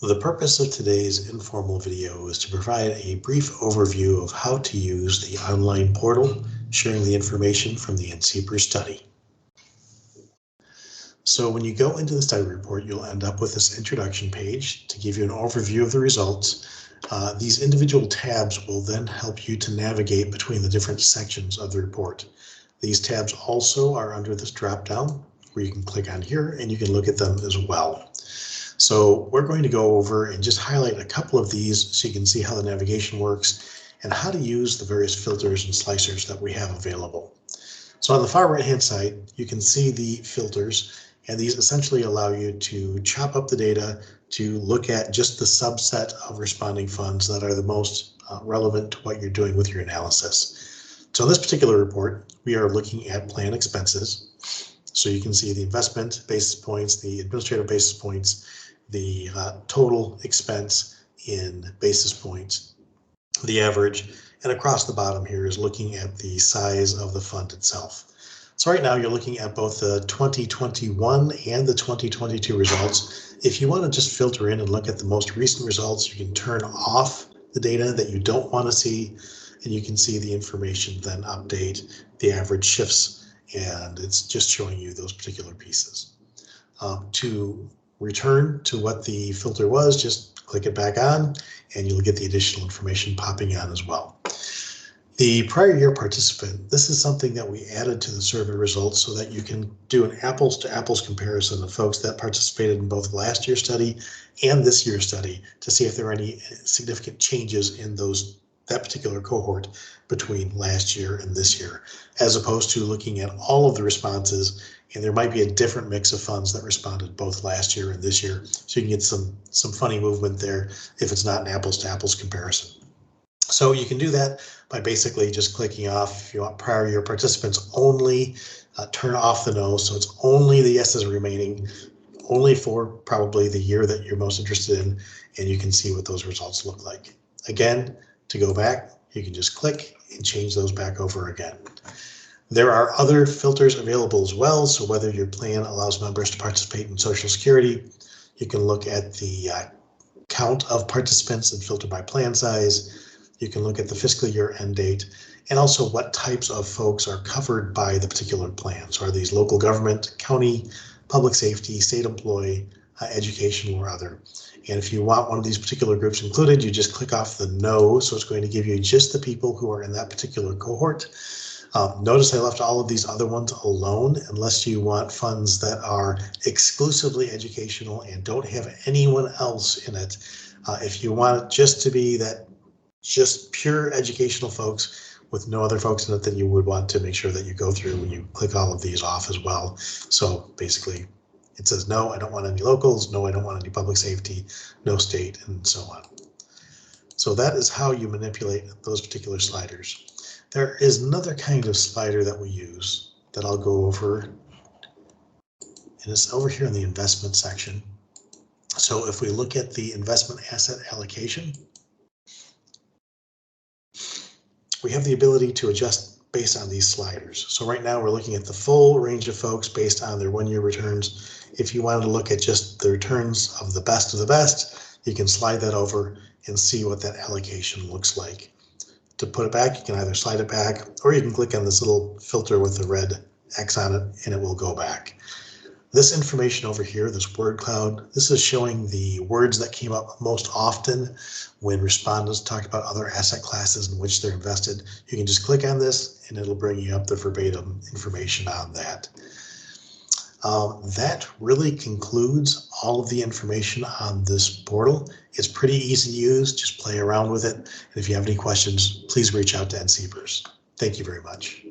The purpose of today's informal video is to provide a brief overview of how to use the online portal, sharing the information from the NCPERS study. So when you go into the study report, you'll end up with this introduction page to give you an overview of the results. These individual tabs will then help you to navigate between the different sections of the report. These tabs also are under this drop down where you can click on here and you can look at them as well. So we're going to go over and just highlight a couple of these so you can see how the navigation works and how to use the various filters and slicers that we have available. So on the far right hand side, you can see the filters, and these essentially allow you to chop up the data to look at just the subset of responding funds that are the most relevant to what you're doing with your analysis. So in this particular report, we are looking at plan expenses. So you can see the investment basis points, the administrative basis points, the total expense in basis points, the average, and across the bottom here is looking at the size of the fund itself. So right now you're looking at both the 2021 and the 2022 results. If you want to just filter in and look at the most recent results, you can turn off the data that you don't want to see, and you can see the information then update, the average shifts, and it's just showing you those particular pieces. To return to what the filter was, just click it back on and you'll get the additional information popping on as well. The prior year participant, this is something that we added to the survey results so that you can do an apples to apples comparison of folks that participated in both last year's study and this year's study to see if there are any significant changes in that particular cohort between last year and this year, as opposed to looking at all of the responses, and there might be a different mix of funds that responded both last year and this year. So you can get some funny movement there if it's not an apples to apples comparison. So you can do that by basically just clicking off, if you want prior year participants only, turn off the no, so it's only the yeses remaining, only for probably the year that you're most interested in, and you can see what those results look like. Again, to go back, you can just click and change those back over again. There are other filters available as well, so whether your plan allows members to participate in Social Security, you can look at the count of participants and filter by plan size. You can look at the fiscal year end date, and also what types of folks are covered by the particular plan. So are these local government, county, public safety, state employee, education, or other? And if you want one of these particular groups included, you just click off the no, so it's going to give you just the people who are in that particular cohort. Notice I left all of these other ones alone unless you want funds that are exclusively educational and don't have anyone else in it. If you want it just to be that just pure educational folks with no other folks in it, then you would want to make sure that you go through and you click all of these off as well. So basically it says, no, I don't want any locals, no, I don't want any public safety, no state, and so on. So that is how you manipulate those particular sliders. There is another kind of slider that we use that I'll go over, and it's over here in the investment section. So if we look at the investment asset allocation, we have the ability to adjust based on these sliders. So right now we're looking at the full range of folks based on their one-year returns. If you wanted to look at just the returns of the best, you can slide that over and see what that allocation looks like. To put it back, you can either slide it back or you can click on this little filter with the red X on it and it will go back. This information over here, this word cloud, this is showing the words that came up most often when respondents talked about other asset classes in which they're invested. You can just click on this and it'll bring you up the verbatim information on that. That really concludes all of the information on this portal. It's pretty easy to use, just play around with it. And if you have any questions, please reach out to NCPERS. Thank you very much.